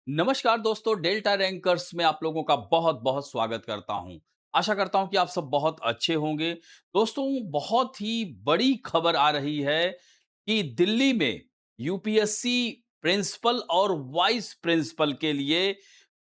नमस्कार दोस्तों, delta rankers में आप लोगों का बहुत बहुत स्वागत करता हूं। आशा करता हूं कि आप सब बहुत अच्छे होंगे। दोस्तों, बहुत ही बड़ी खबर आ रही है कि दिल्ली में यूपीएससी प्रिंसिपल और वाइस प्रिंसिपल के लिए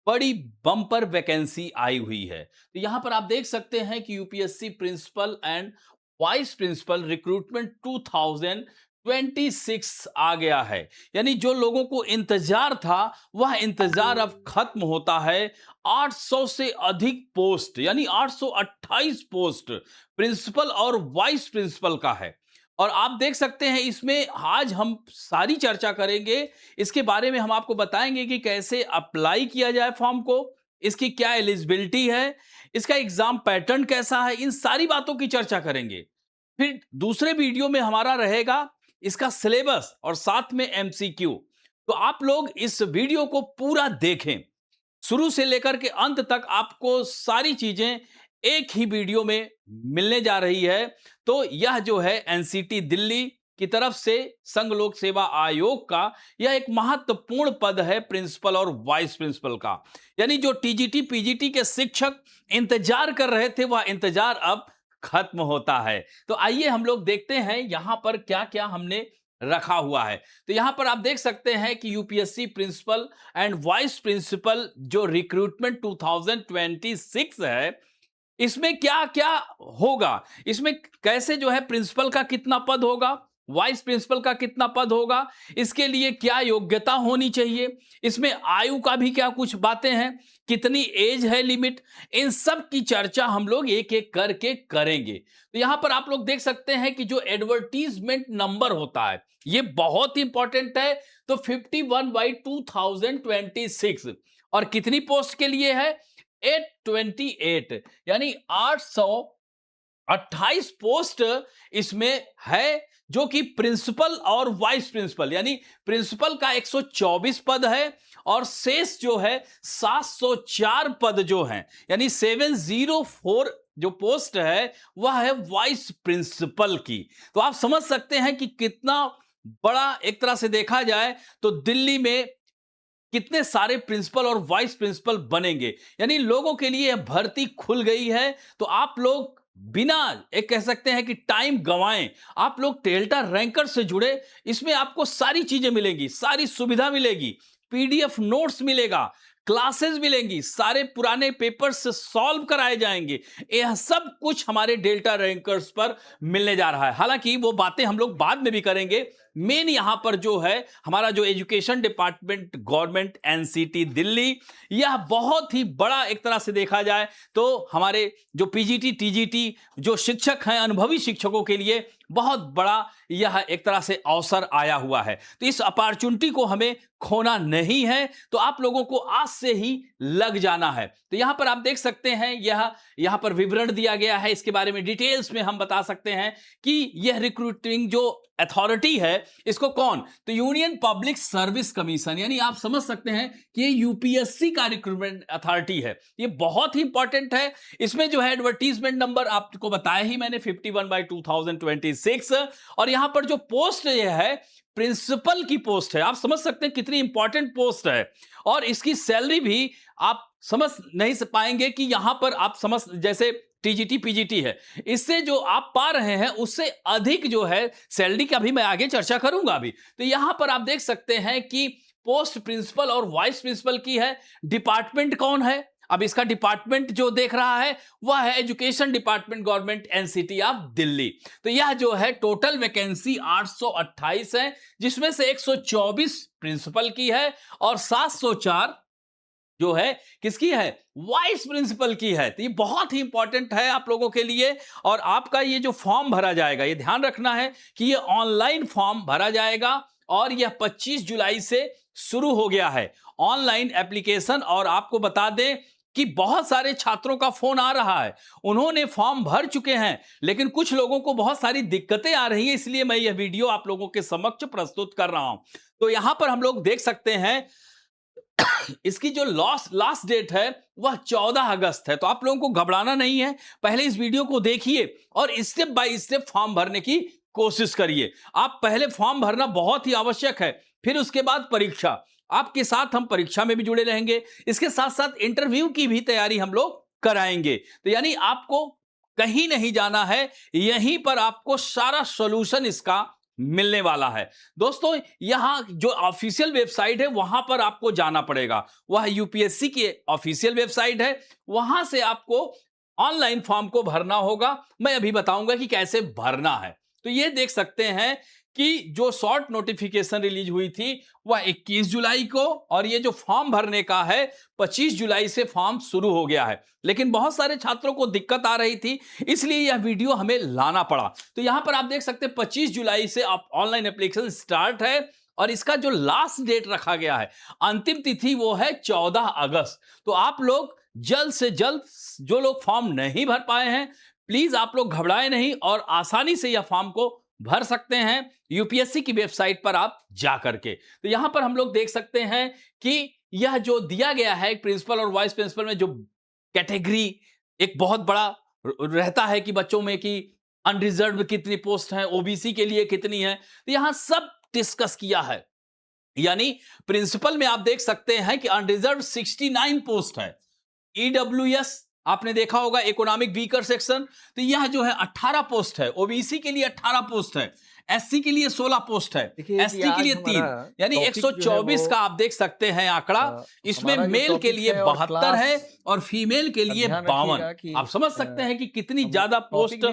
बड़ी बम्पर वैकेंसी आई हुई है। तो यहां पर आप देख सकते हैं कि UPSC principal and vice principal recruitment 2026 आ गया है। यानी जो लोगों को इंतजार था, वह इंतजार अब खत्म होता है। 800 से अधिक पोस्ट, यानी 828 पोस्ट प्रिंसिपल और वाइस प्रिंसिपल का है। और आप देख सकते हैं, इसमें आज हम सारी चर्चा करेंगे। इसके बारे में हम आपको बताएंगे कि कैसे अप्लाई किया जाए फॉर्म को, इसकी क्या एलिजिबिलिटी है, इसका एग्जाम पैटर्न कैसा है, इन सारी बातों की चर्चा करेंगे। फिर दूसरे वीडियो में हमारा रहेगा इसका सिलेबस और साथ में एमसीक्यू। तो आप लोग इस वीडियो को पूरा देखें, शुरू से लेकर के अंत तक आपको सारी चीजें एक ही वीडियो में मिलने जा रही है। तो यह जो है एनसीटी दिल्ली की तरफ से संघ लोक सेवा आयोग का यह एक महत्वपूर्ण पद है, प्रिंसिपल और वाइस प्रिंसिपल का। यानी जो टीजीटी पीजीटी के शिक्षक इंतजार कर रहे थे, वह इंतजार अब खत्म होता है। तो आइए हम लोग देखते हैं यहां पर क्या क्या हमने रखा हुआ है। तो यहां पर आप देख सकते हैं कि UPSC principal and vice principal जो रिक्रूटमेंट 2026 है, इसमें क्या क्या होगा, इसमें कैसे जो है प्रिंसिपल का कितना पद होगा, वाइस प्रिंसिपल का कितना पद होगा, इसके लिए क्या योग्यता होनी चाहिए, इसमें आयु का भी क्या कुछ बातें हैं, कितनी एज है लिमिट, इन सब की चर्चा हम लोग एक एक करके करेंगे। तो यहां पर आप लोग देख सकते हैं कि जो एडवर्टीजमेंट नंबर होता है, ये बहुत इंपॉर्टेंट है। तो 51/2026 और कितनी पोस्ट के लिए है? 828, यानी 828 पोस्ट इसमें है, जो कि प्रिंसिपल और वाइस प्रिंसिपल, यानी प्रिंसिपल का 124 पद है और शेष जो है 704 पद जो हैं, यानी 704 जो पोस्ट है वह है वाइस प्रिंसिपल की। तो आप समझ सकते हैं कि कितना बड़ा, एक तरह से देखा जाए तो दिल्ली में कितने सारे प्रिंसिपल और वाइस प्रिंसिपल बनेंगे। यानी लोगों के लिए भर्ती खुल गई है। तो आप लोग बिना, एक कह सकते हैं कि टाइम गंवाएं, आप लोग डेल्टा रैंकर से जुड़े। इसमें आपको सारी चीजें मिलेंगी, सारी सुविधा मिलेगी, पीडीएफ नोट्स मिलेगा, क्लासेस मिलेंगी, सारे पुराने पेपर्स सॉल्व कराए जाएंगे। यह सब कुछ हमारे डेल्टा रैंकर्स पर मिलने जा रहा है। हालांकि वो बातें हम लोग बाद में भी करेंगे। मेन यहां पर जो है हमारा जो education department government NCT Delhi, यह बहुत ही बड़ा, एक तरह से देखा जाए तो हमारे जो पीजीटी टीजीटी जो शिक्षक हैं, अनुभवी शिक्षकों के लिए बहुत बड़ा यह एक तरह से अवसर आया हुआ है। तो इस अपॉर्चुनिटी को हमें खोना नहीं है। तो आप लोगों को आज से ही लग जाना है। तो यहां पर आप देख सकते हैं, यहां पर विवरण दिया गया है। इसके बारे में डिटेल्स में हम बता सकते हैं कि यह रिक्रूटिंग जो अथॉरिटी है, इसको कौन? तो यूनियन पब्लिक सर्विस कमीशन, यानी आप समझ सकते हैं कि ये यूपीएससी का रिक्रूटमेंट अथॉरिटी है। ये बहुत ही इंपॉर्टेंट है। इसमें जो है एडवर्टीजमेंट नंबर आपको बताया ही मैंने, 51/2026। और यहां पर जो पोस्ट ये है, प्रिंसिपल की पोस्ट है। आप समझ सकते हैं कितनी इंपॉर्टेंट पोस्ट है। और इसकी सैलरी भी आप समझ नहीं पाएंगे कि यहां पर आप समझ, जैसे टीजीटी पीजीटी है, इससे जो आप पा रहे हैं उससे अधिक जो है सैलरी का भी मैं आगे चर्चा करूंगा अभी। तो यहां पर आप देख सकते हैं कि पोस्ट प्रिंसिपल और वाइस प्रिंसिपल की है। डिपार्टमेंट कौन है? अब इसका डिपार्टमेंट जो देख रहा है वह है education department government NCT of Delhi. तो यह जो है टोटल वैकेंसी 828 है, जिसमें से 124 प्रिंसिपल की है और 704 जो है किसकी है? वाइस प्रिंसिपल की है। तो ये बहुत ही इंपॉर्टेंट है आप लोगों के लिए। और आपका ये जो फॉर्म भरा जाएगा, ये ध्यान रखना है कि ये ऑनलाइन फॉर्म भरा जाएगा और यह 25 जुलाई से शुरू हो गया है ऑनलाइन एप्लीकेशन। और आपको बता दें कि बहुत सारे छात्रों का फोन आ रहा है, उन्होंने फॉर्म भर चुके हैं, लेकिन कुछ लोगों को बहुत सारी दिक्कतें आ रही हैं, इसलिए मैं यह वीडियो आप लोगों के समक्ष प्रस्तुत कर रहा हूं। तो यहां पर हम लोग देख सकते हैं इसकी जो लास्ट डेट है वह 14 अगस्त है। तो आप लोगों को घबराना नहीं है, पहले इस वीडियो को देखिए और स्टेप बाय स्टेप फॉर्म भरने की कोशिश करिए। आप पहले फॉर्म भरना बहुत ही आवश्यक है, फिर उसके बाद परीक्षा। आपके साथ हम परीक्षा में भी जुड़े रहेंगे, इसके साथ साथ इंटरव्यू की भी तैयारी हम लोग कराएंगे। तो यानी आपको कहीं नहीं जाना है, यहीं पर आपको सारा सॉल्यूशन इसका मिलने वाला है। दोस्तों, यहां जो ऑफिशियल वेबसाइट है वहां पर आपको जाना पड़ेगा, वह यूपीएससी की ऑफिशियल वेबसाइट है, वहां से आपको ऑनलाइन फॉर्म को भरना होगा। मैं अभी बताऊंगा कि कैसे भरना है। तो ये देख सकते हैं कि जो शॉर्ट नोटिफिकेशन रिलीज हुई थी वह 21 जुलाई को, और ये जो फॉर्म भरने का है 25 जुलाई से फॉर्म शुरू हो गया है। लेकिन बहुत सारे छात्रों को दिक्कत आ रही थी, इसलिए यह वीडियो हमें लाना पड़ा। तो यहां पर आप देख सकते हैं 25 जुलाई से आप ऑनलाइन एप्लीकेशन स्टार्ट है, और इसका जो लास्ट डेट रखा गया है, अंतिम तिथि, वो है 14 अगस्त। तो आप लोग जल्द से जल्द, जो लोग फॉर्म नहीं भर पाए हैं, प्लीज आप लोग घबराएं नहीं और आसानी से यह फॉर्म को भर सकते हैं यूपीएससी की वेबसाइट पर आप जा करके। तो यहां पर हम लोग देख सकते हैं कि यह जो दिया गया है प्रिंसिपल और वाइस प्रिंसिपल में, जो कैटेगरी एक बहुत बड़ा रहता है कि बच्चों में कि अनरिजर्व कितनी पोस्ट हैं, ओबीसी के लिए कितनी है, तो यहां सब डिस्कस किया है। यानी प्रिंसिपल में आप देख सकते हैं कि अनरिजर्व 69 पोस्ट है। ईडब्ल्यूएस आपने देखा होगा, इकोनॉमिक वीकर सेक्शन, तो यह जो है 18 पोस्ट है। ओबीसी के लिए 18 पोस्ट है, एससी के लिए 16 पोस्ट है, एसटी के लिए 3, यानी 124 का आप देख सकते हैं आंकड़ा। इसमें मेल के लिए 72 है और फीमेल के लिए 52। आप समझ सकते हैं कि कितनी ज्यादा पोस्ट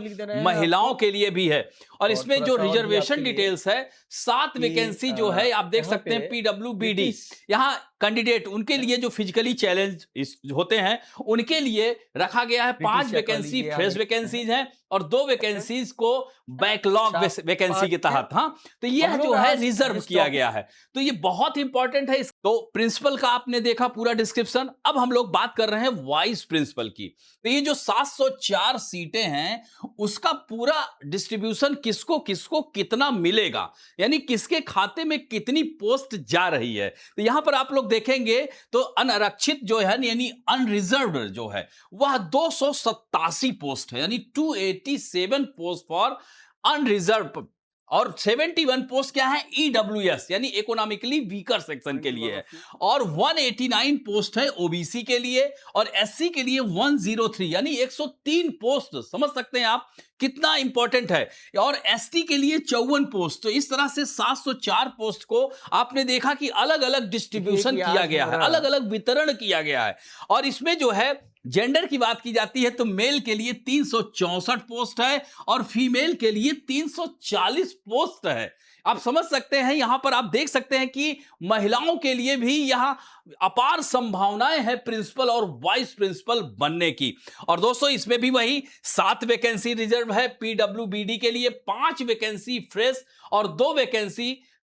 महिलाओं के लिए भी है। और इसमें जो रिजर्वेशन डिटेल्स है, 7 वैकेंसी जो है आप देख सकते हैं पीडब्ल्यूबीडी, यहां कैंडिडेट उनके लिए जो फिजिकली चैलेंज होते हैं उनके लिए रखा गया है। 5 वैकेंसी फ्रेश वैकेंसीज हैं और 2 वैकेंसीज को बैकलॉग वैकेंसी के तहत, हाँ, तो यह जो है रिजर्व किया गया है। तो ये बहुत इंपॉर्टेंट है। तो प्रिंसिपल का आपने देखा पूरा डिस्क्रिप्शन। अब हम लोग बात कर रहे हैं वाइस प्रिंसिपल की। तो ये जो 704 सीटें हैं उसका पूरा डिस्ट्रीब्यूशन किसको किसको कितना मिलेगा, यानी किसके खाते में कितनी पोस्ट जा रही है। तो यहां पर आप लोग देखेंगे तो अनारक्षित जो है यानी अनरिजर्व्ड जो है वह 287 पोस्ट है, यानी 287 पोस्ट फॉर अनरिजर्व, और 71 पोस्ट क्या है, ईडब्ल्यूएस यानी इकोनॉमिकली वीकर सेक्शन के लिए है, और 189 पोस्ट है ओबीसी के लिए, और एससी के लिए 103 यानी 103 पोस्ट। समझ सकते हैं आप कितना इंपॉर्टेंट है। और एसटी के लिए 54 पोस्ट। तो इस तरह से 704 पोस्ट को आपने देखा कि अलग अलग डिस्ट्रीब्यूशन किया गया है, अलग अलग वितरण किया गया है। और इसमें जो है जेंडर की बात की जाती है तो मेल के लिए 364 पोस्ट है और फीमेल के लिए 340 पोस्ट है। आप समझ सकते हैं, यहां पर आप देख सकते हैं कि महिलाओं के लिए भी यहां अपार संभावनाएं हैं प्रिंसिपल और वाइस प्रिंसिपल बनने की। और दोस्तों, इसमें भी वही 7 वैकेंसी रिजर्व है पीडब्ल्यूबीडी के लिए, 5 वैकेंसी फ्रेश और 2 वैकेंसी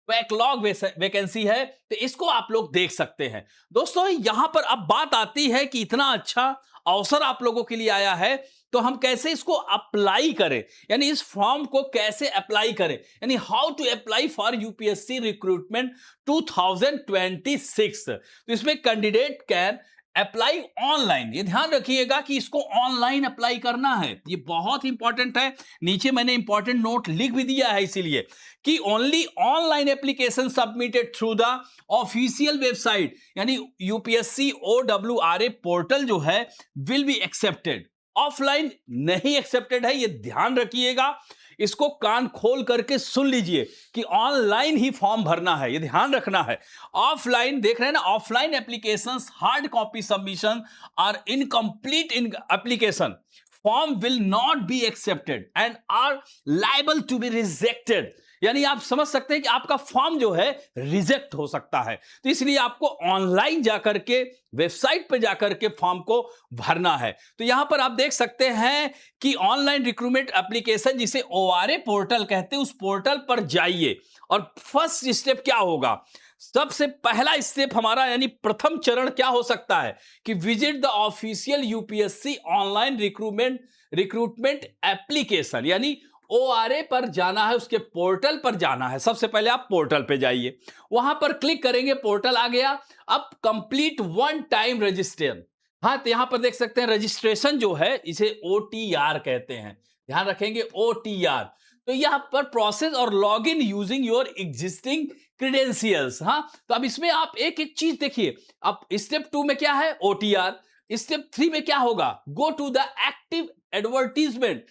बैकलॉग वैकेंसी है। तो इसको आप लोग देख सकते हैं। दोस्तों, यहां पर अब बात आती है कि इतना अच्छा अवसर आप लोगों के लिए आया है तो हम कैसे इसको अप्लाई करें, यानी इस फॉर्म को कैसे अप्लाई करें, यानी how to apply for UPSC recruitment 2026। तो इसमें कैंडिडेट कैन अप्लाई ऑनलाइन। ये ध्यान रखिएगा कि इसको ऑनलाइन अप्लाई करना है, ये बहुत इंपॉर्टेंट है। नीचे मैंने इंपॉर्टेंट नोट लिख भी दिया है इसीलिए कि only online application submitted through the official website, यानी यूपीएससी ORRA पोर्टल जो है विल बी एक्सेप्टेड। ऑफलाइन नहीं एक्सेप्टेड है, ये ध्यान रखिएगा। इसको कान खोल करके सुन लीजिए कि ऑनलाइन ही फॉर्म भरना है, ये ध्यान रखना है। ऑफलाइन देख रहे हैं ना, offline applications hard copy submission are incomplete in application form will not be accepted and are liable to be rejected, यानी आप समझ सकते हैं कि आपका फॉर्म जो है रिजेक्ट हो सकता है। तो इसलिए आपको ऑनलाइन जाकर के वेबसाइट पर जाकर के फॉर्म को भरना है। तो यहां पर आप देख सकते हैं कि ऑनलाइन रिक्रूटमेंट एप्लीकेशन जिसे ORA पोर्टल कहते हैं, उस पोर्टल पर जाइए। और फर्स्ट स्टेप क्या होगा, सबसे पहला स्टेप हमारा यानी प्रथम चरण क्या हो सकता है कि visit the official UPSC online recruitment application, यानी ORA पर जाना है, उसके पोर्टल पर जाना है। सबसे पहले आप पोर्टल पे जाइए, वहां पर क्लिक करेंगे, पोर्टल आ गया। अब कंप्लीट वन टाइम रजिस्ट्रेशन, हाँ, तो यहां पर देख सकते हैं रजिस्ट्रेशन जो है इसे OTR कहते हैं, ध्यान रखेंगे OTR। तो यहाँ पर प्रोसेस और log in using your existing credentials. हाँ, तो अब इसमें आप एक एक चीज देखिए। अब स्टेप 2 में क्या है? ओटीआर। स्टेप 3 में क्या होगा? Go to the active advertisement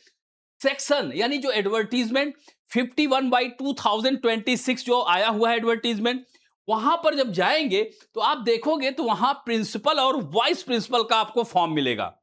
section, यानी जो एडवर्टीजमेंट 51/2026 जो आया हुआ है एडवर्टीजमेंट, वहां पर जब जाएंगे तो आप देखोगे तो वहां प्रिंसिपल और वाइस प्रिंसिपल का आपको फॉर्म मिलेगा,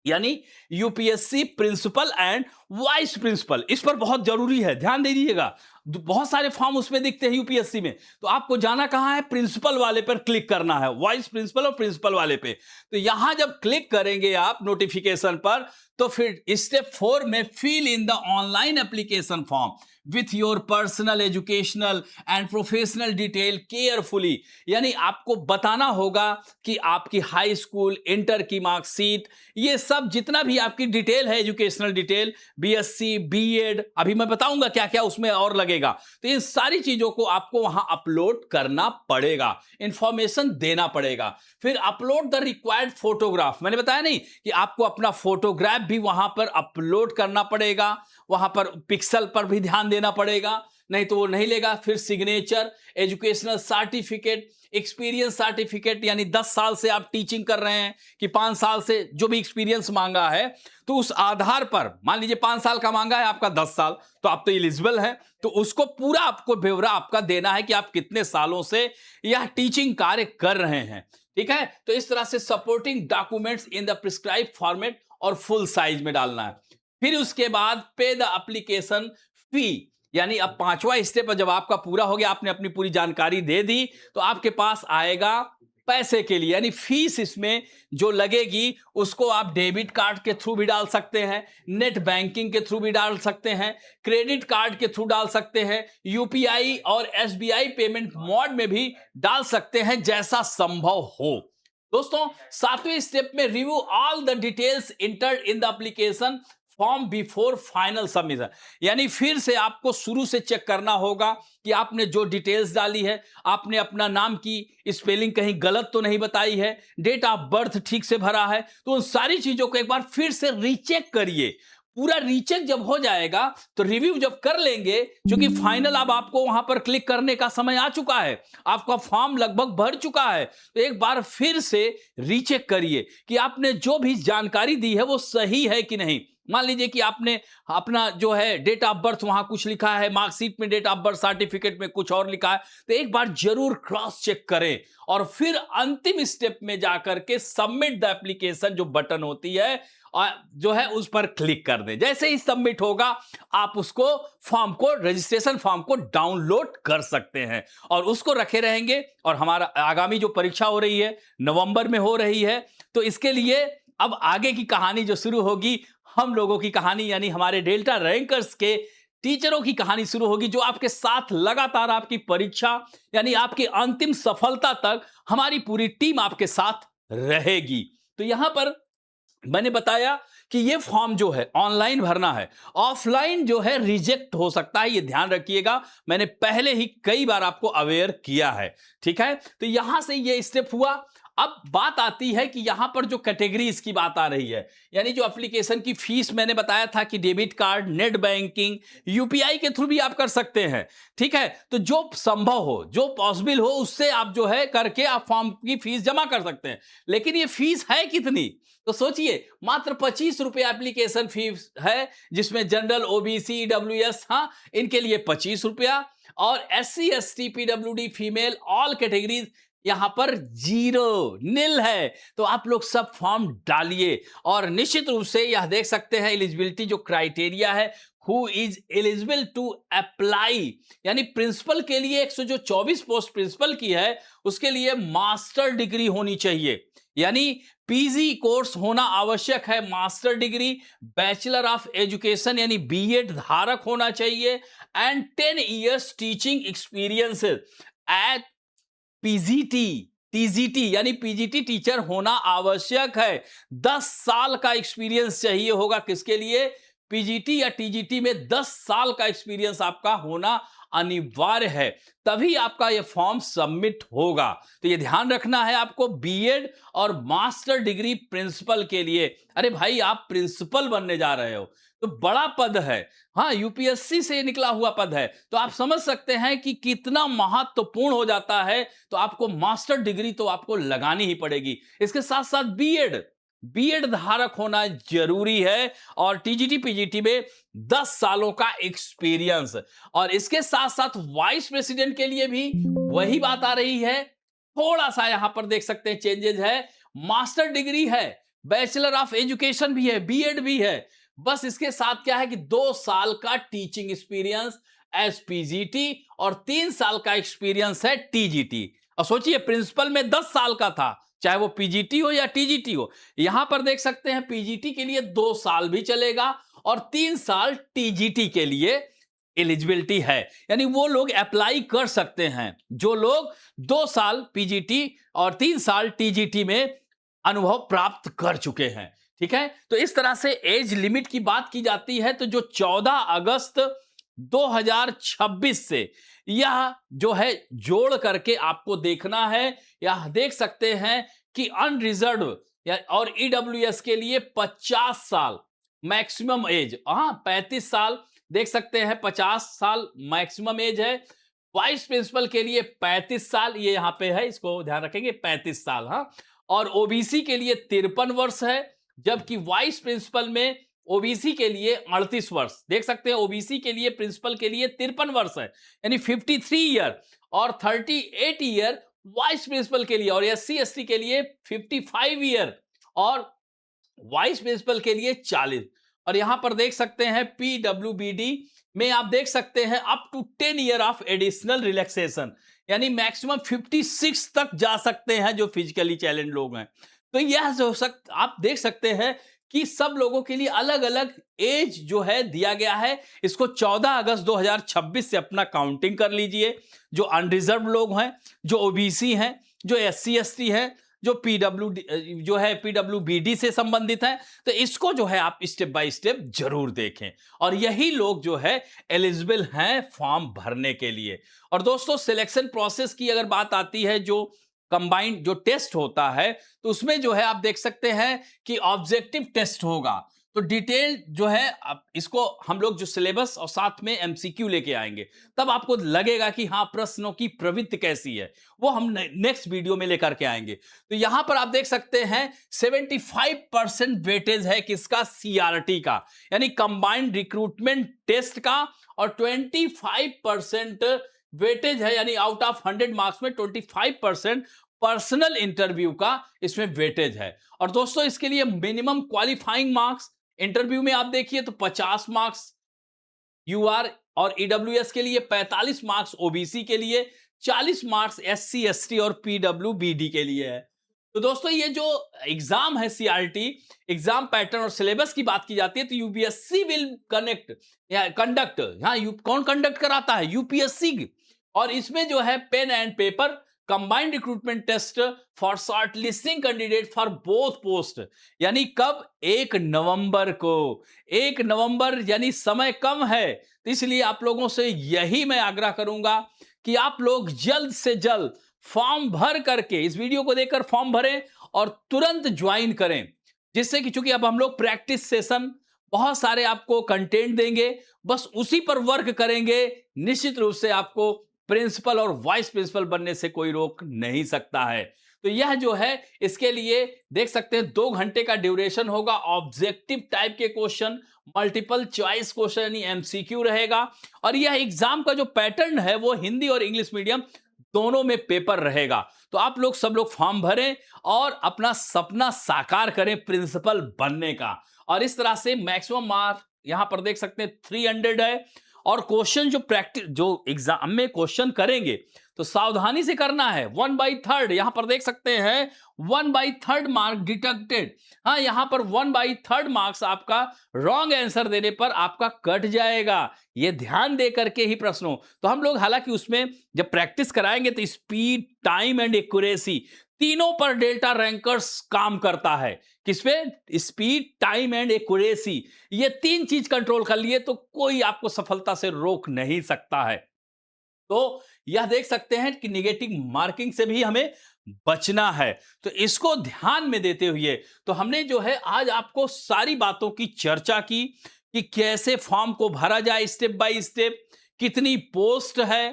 यानी UPSC principal and vice principal. इस पर बहुत जरूरी है, ध्यान दे दीजिएगा। बहुत सारे फॉर्म उसमें दिखते हैं यूपीएससी में, तो आपको जाना कहां है? प्रिंसिपल वाले पर क्लिक करना है, वाइस प्रिंसिपल और प्रिंसिपल वाले पे। तो यहां जब क्लिक करेंगे आप नोटिफिकेशन पर, तो फिर स्टेप 4 में fill in the online application form with your personal educational and professional detail carefully, यानी आपको बताना होगा कि आपकी हाई स्कूल, इंटर की मार्कशीट, ये सब जितना भी आपकी डिटेल है, एजुकेशनल डिटेल, बीएससी, बीएड, अभी मैं बताऊंगा क्या क्या उसमें और लगेगा। तो इन सारी चीजों को आपको वहां अपलोड करना पड़ेगा, इंफॉर्मेशन देना पड़ेगा। फिर अपलोड द रिक्वायर्ड फोटोग्राफ, मैंने बताया नहीं कि आपको अपना फोटोग्राफ भी वहां पर अपलोड करना पड़ेगा, वहां पर पिक्सल पर भी ध्यान देना पड़ेगा, नहीं तो वो नहीं लेगा। फिर signature, educational certificate, experience certificate, यानी 10 साल से आप टीचिंग कर रहे हैं कि 5 साल से, जो भी एक्सपीरियंस मांगा है, तो उस आधार पर मान लीजिए 5 साल का मांगा है, आपका 10 साल, तो आप तो एलिजिबल हैं, तो उसको पूरा आपको ब्यौरा आपका देना है कि आप कितने सालों से यह टीचिंग कार्य कर रहे हैं। ठीक है, तो इस तरह से supporting documents in the prescribe format और फुल साइज में डालना है। फिर उसके बाद पे द एप्लीकेशन फी, यानी अब 5वां स्टेप जब आपका पूरा हो गया, आपने अपनी पूरी जानकारी दे दी, तो आपके पास आएगा पैसे के लिए, यानी फीस इसमें जो लगेगी उसको आप डेबिट कार्ड के थ्रू भी डाल सकते हैं, नेट बैंकिंग के थ्रू भी डाल सकते हैं, क्रेडिट कार्ड के थ्रू डाल सकते हैं, यूपीआई और एसबीआई पेमेंट मोड में भी डाल सकते हैं, जैसा संभव हो। दोस्तों, 7वें स्टेप में review all the details entered in the application form before final submission, यानी फिर से आपको शुरू से चेक करना होगा कि आपने जो डिटेल्स डाली है, आपने अपना नाम की स्पेलिंग कहीं गलत तो नहीं बताई है, डेट ऑफ बर्थ ठीक से भरा है, तो उन सारी चीजों को एक बार फिर से रीचेक करिए। पूरा रीचेक जब हो जाएगा तो रिव्यू जब कर लेंगे, क्योंकि फाइनल अब आपको वहां पर क्लिक करने का समय आ चुका है, आपका फॉर्म लगभग भर चुका है, तो एक बार फिर से रीचेक करिए कि आपने जो भी जानकारी दी है वो सही है कि नहीं। मान लीजिए कि आपने अपना जो है डेट ऑफ बर्थ वहां कुछ लिखा है, मार्कशीट में डेट ऑफ बर्थ, सर्टिफिकेट में कुछ और लिखा है, तो एक बार जरूर क्रॉस चेक करें और फिर अंतिम स्टेप में जाकर के सबमिट द एप्लीकेशन जो बटन होती है जो है उस पर क्लिक कर दें। जैसे ही सबमिट होगा, आप उसको फॉर्म को, रजिस्ट्रेशन फॉर्म को डाउनलोड कर सकते हैं और उसको रखे रहेंगे। और हमारा आगामी जो परीक्षा हो रही है, नवंबर में हो रही है, तो इसके लिए अब आगे की कहानी जो शुरू होगी, हम लोगों की कहानी, यानी हमारे डेल्टा रैंकर्स के टीचरों की कहानी शुरू होगी, जो आपके साथ लगातार आपकी परीक्षा, यानी आपकी अंतिम सफलता तक हमारी पूरी टीम आपके साथ रहेगी। तो यहां पर मैंने बताया कि ये फॉर्म जो है ऑनलाइन भरना है, ऑफलाइन जो है रिजेक्ट हो सकता है, ये ध्यान रखिएगा, मैंने पहले ही कई बार आपको अवेयर किया है। ठीक है, तो यहां से ये स्टेप हुआ। अब बात आती है कि यहां पर जो कैटेगरीज की बात आ रही है, यानी जो एप्लीकेशन की फीस मैंने बताया था कि debit card, net banking, UPI के थ्रू भी आप कर सकते हैं। ठीक है, तो जो संभव हो, जो पॉसिबल हो, उससे आप जो है करके आप फॉर्म की फीस जमा कर सकते हैं। लेकिन ये फीस है कितनी? तो सोचिए, मात्र 25 रुपए एप्लीकेशन फीस है, जिसमें जनरल, ओबीसी, ईडब्ल्यूएस, हाँ, इनके लिए 25 रुपया, और SC, ST, PWD, female, all categories यहां पर जीरो, नील है। तो आप लोग सब फॉर्म डालिए और निश्चित रूप से यह देख सकते हैं एलिजिबिलिटी जो क्राइटेरिया है, who is eligible to apply, यानी प्रिंसिपल के लिए 124 पोस्ट प्रिंसिपल की है, उसके लिए मास्टर डिग्री होनी चाहिए, यानी पीजी कोर्स होना आवश्यक है, master degree, bachelor of education यानी बीएड धारक होना चाहिए, and 10 years teaching experience eight PGT, TGT यानी पीजीटी टीचर होना आवश्यक है। 10 साल का एक्सपीरियंस चाहिए होगा, किसके लिए? पीजीटी या टीजीटी में 10 साल का एक्सपीरियंस आपका होना अनिवार्य है, तभी आपका ये फॉर्म सबमिट होगा। तो ये ध्यान रखना है आपको बीएड और मास्टर डिग्री प्रिंसिपल के लिए। अरे भाई, आप प्रिंसिपल बनने जा रहे हो तो बड़ा पद है, हाँ, यूपीएससी से निकला हुआ पद है, तो आप समझ सकते हैं कि कितना महत्वपूर्ण हो जाता है। तो आपको मास्टर डिग्री तो आपको लगानी ही पड़ेगी, इसके साथ साथ बीएड बीएड धारक होना जरूरी है, और टीजीटी पीजीटी में 10 सालों का एक्सपीरियंस। और इसके साथ साथ वाइस प्रेसिडेंट के लिए भी वही बात आ रही है। थोड़ा सा यहां पर देख सकते हैं चेंजेस है, मास्टर डिग्री है, बैचलर ऑफ एजुकेशन भी है, बीएड भी है, बस इसके साथ क्या है कि 2 साल का टीचिंग एक्सपीरियंस एस पीजीटी और 3 साल का एक्सपीरियंस है टीजीटी। और सोचिए, प्रिंसिपल में 10 साल का था, चाहे वो पीजीटी हो या टीजीटी हो। यहां पर देख सकते हैं पीजीटी के लिए 2 साल भी चलेगा और 3 साल टीजीटी के लिए एलिजिबिलिटी है, यानी वो लोग अप्लाई कर सकते हैं जो लोग 2 साल पीजीटी और 3 साल टीजीटी में अनुभव प्राप्त कर चुके हैं। ठीक है, तो इस तरह से एज लिमिट की बात की जाती है, तो जो 14 अगस्त 2026 से यह जो है जोड़ करके आपको देखना है। यह देख सकते हैं कि अनरिजर्व और ईडब्ल्यूएस के लिए 50 साल मैक्सिमम एज, हाँ 35 साल देख सकते हैं, 50 साल मैक्सिमम एज है। वाइस प्रिंसिपल के लिए 35 साल, ये यहां पे है, इसको ध्यान रखेंगे, 35 साल, हाँ। और ओबीसी के लिए 53 वर्ष है, जबकि वाइस प्रिंसिपल में ओबीसी के लिए 38 वर्ष देख सकते हैं, ओबीसी के लिए प्रिंसिपल के लिए 53 वर्ष है, यानी 53 ईयर, और 38 ईयर वाइस प्रिंसिपल के लिए, और एससी एसटी के लिए 55 ईयर, और वाइस प्रिंसिपल के लिए 40। और यहां पर देख सकते हैं पीडब्ल्यूबीडी में आप देख सकते हैं up to 10 year of additional relaxation, यानी मैक्सिमम 56 तक जा सकते हैं जो फिजिकली चैलेंज लोग हैं। तो यह जो आप देख सकते हैं कि सब लोगों के लिए अलग अलग एज जो है दिया गया है। इसको 14 अगस्त 2026 से अपना काउंटिंग कर लीजिए। जो अनरिजर्व लोग हैं, जो ओबीसी हैं, जो एससी एसटी हैं, जो पीडब्ल्यूबीडी से संबंधित है, तो इसको जो है आप स्टेप बाय स्टेप जरूर देखें, और यही लोग जो है एलिजिबल हैं फॉर्म भरने के लिए। और दोस्तों, सिलेक्शन प्रोसेस की अगर बात आती है, जो कंबाइंड जो टेस्ट होता है, तो उसमें जो है आप देख सकते हैं कि ऑब्जेक्टिव टेस्ट होगा। तो डिटेल जो है आप इसको हम लोग जो सिलेबस और साथ में एमसीक्यू लेके आएंगे, तब आपको लगेगा कि हाँ प्रश्नों की प्रवृत्ति कैसी है, वो हम नेक्स्ट वीडियो में लेकर के आएंगे। तो यहां पर आप देख सकते हैं 75% वेटेज है किसका, सीआरटी का, यानी कंबाइंड रिक्रूटमेंट टेस्ट का, और 25% वेटेज है, यानी आउट ऑफ 100 मार्क्स में 25% पर्सनल इंटरव्यू का इसमें वेटेज है। और दोस्तों, इसके लिए मिनिमम क्वालिफाइंग मार्क्स इंटरव्यू में आप देखिए तो 50 मार्क्स यूआर और ईडब्ल्यूएस के लिए, 45 मार्क्स ओबीसी के लिए, 40 मार्क्स एससी एसटी और पीडब्ल्यूबीडी के लिए है। तो दोस्तों, ये जो एग्जाम है सीआरटी एग्जाम पैटर्न और सिलेबस की बात की जाती है, तो यूपीएससी विल कंडक्ट, हाँ कौन कंडक्ट कराता है, यूपीएससी। और इसमें जो है pen and paper combined recruitment test for shortlisting candidate for both post, यानी कब, 1 नवंबर को, 1 नवंबर, यानी समय कम है। तो इसलिए आप लोगों से यही मैं आग्रह करूंगा कि आप लोग जल्द से जल्द फॉर्म भर करके, इस वीडियो को देखकर फॉर्म भरें और तुरंत ज्वाइन करें, जिससे कि चूंकि अब हम लोग प्रैक्टिस सेशन बहुत सारे आपको कंटेंट देंगे, बस उसी पर वर्क करेंगे, निश्चित रूप से आपको प्रिंसिपल और वाइस प्रिंसिपल बनने से कोई रोक नहीं सकता है। तो यह जो है, इसके लिए देख सकते हैं 2 घंटे का ड्यूरेशन होगा, ऑब्जेक्टिव टाइप के क्वेश्चन, मल्टीपल चॉइस क्वेश्चन यानी एमसीक्यू रहेगा, और यह एग्जाम का जो पैटर्न है वो हिंदी और इंग्लिश मीडियम दोनों में पेपर रहेगा। तो आप लोग सब लोग फॉर्म भरें और अपना सपना साकार करें प्रिंसिपल बनने का। और इस तरह से मैक्सिमम मार्क यहां पर देख सकते हैं 300 है, और क्वेश्चन जो प्रैक्टिस जो एग्जाम में क्वेश्चन करेंगे तो सावधानी से करना है। 1/3 यहां पर देख सकते हैं 1/3 मार्क डिडक्टेड, हाँ यहां पर 1/3 मार्क्स आपका रॉन्ग आंसर देने पर आपका कट जाएगा, ये ध्यान दे करके ही प्रश्नों। तो हम लोग हालांकि उसमें जब प्रैक्टिस कराएंगे तो स्पीड, टाइम एंड एक्यूरेसी तीनों पर डेल्टा रैंकर्स काम करता है। किस पे, स्पीड, टाइम एंड एक्यूरेसी, ये 3 चीज कंट्रोल कर लिए तो कोई आपको सफलता से रोक नहीं सकता है। तो यह देख सकते हैं कि निगेटिव मार्किंग से भी हमें बचना है। तो इसको ध्यान में देते हुए तो हमने जो है आज आपको सारी बातों की चर्चा की कि कैसे फॉर्म को भरा जाए स्टेप बाय स्टेप, कितनी पोस्ट है,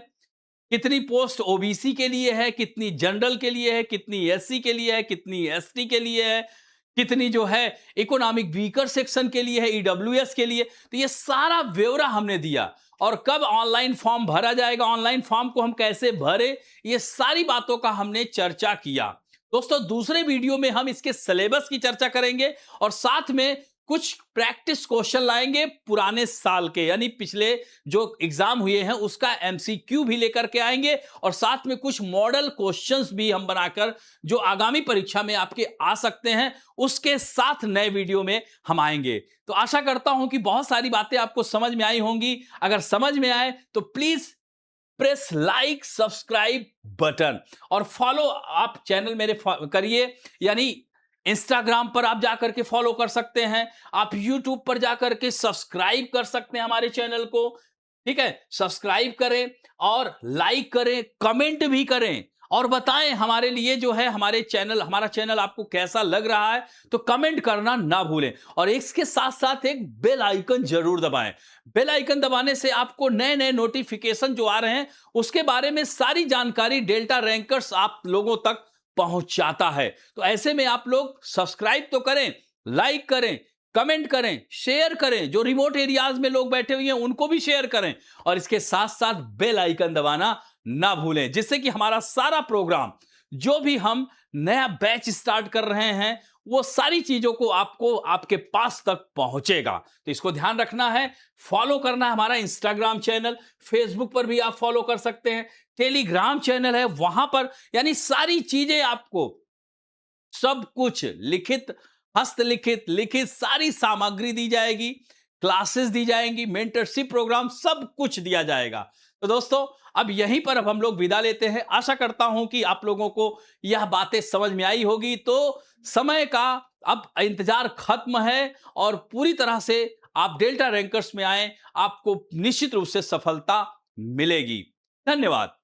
कितनी पोस्ट ओबीसी के लिए है, कितनी जनरल के लिए है, कितनी एससी के लिए है, कितनी एसटी के लिए है, कितनी जो है इकोनॉमिक वीकर सेक्शन के लिए है, ईडब्ल्यूएस के लिए। तो ये सारा ब्यौरा हमने दिया। और कब ऑनलाइन फॉर्म भरा जाएगा, ऑनलाइन फॉर्म को हम कैसे भरे, ये सारी बातों का हमने चर्चा किया। दोस्तों दूसरे वीडियो में हम इसके सिलेबस की चर्चा करेंगे और साथ में कुछ प्रैक्टिस क्वेश्चन लाएंगे पुराने साल के, यानी पिछले जो एग्जाम हुए हैं उसका एमसीक्यू भी लेकर के आएंगे और साथ में कुछ मॉडल क्वेश्चंस भी हम बनाकर जो आगामी परीक्षा में आपके आ सकते हैं उसके साथ नए वीडियो में हम आएंगे। तो आशा करता हूं कि बहुत सारी बातें आपको समझ में आई होंगी। अगर समझ में आए तो please press like subscribe button और फॉलो आप चैनल मेरे करिए, यानी इंस्टाग्राम पर आप जाकर के फॉलो कर सकते हैं, आप यूट्यूब पर जाकर के सब्सक्राइब कर सकते हैं हमारे चैनल को। ठीक है, सब्सक्राइब करें और लाइक करें, कमेंट भी करें और बताएं हमारे लिए जो है हमारा चैनल आपको कैसा लग रहा है, तो कमेंट करना ना भूलें। और इसके साथ साथ एक बेल आइकन जरूर दबाएं। बेल आइकन दबाने से आपको नए नए नोटिफिकेशन जो आ रहे हैं उसके बारे में सारी जानकारी डेल्टा रैंकर्स आप लोगों तक पहुंचाता है। तो ऐसे में आप लोग सब्सक्राइब तो करें, लाइक करें, कमेंट करें, शेयर करें, जो रिमोट एरियाज में लोग बैठे हुए हैं उनको भी शेयर करें और इसके साथ साथ बेल आइकन दबाना ना भूलें, जिससे कि हमारा सारा प्रोग्राम जो भी हम नया बैच स्टार्ट कर रहे हैं वो सारी चीजों को आपको आपके पास तक पहुंचेगा। तो इसको ध्यान रखना है, फॉलो करना है हमारा इंस्टाग्राम चैनल, फेसबुक पर भी आप फॉलो कर सकते हैं, टेलीग्राम चैनल है वहां पर, यानी सारी चीजें आपको सब कुछ लिखित, हस्तलिखित, लिखित सारी सामग्री दी जाएगी, क्लासेस दी जाएंगी, मेंटरशिप प्रोग्राम सब कुछ दिया जाएगा। तो दोस्तों अब यहीं पर अब हम लोग विदा लेते हैं। आशा करता हूं कि आप लोगों को यह बातें समझ में आई होगी। तो समय का अब इंतजार खत्म है और पूरी तरह से आप डेल्टा रैंकर्स में आए, आपको निश्चित रूप से सफलता मिलेगी। धन्यवाद।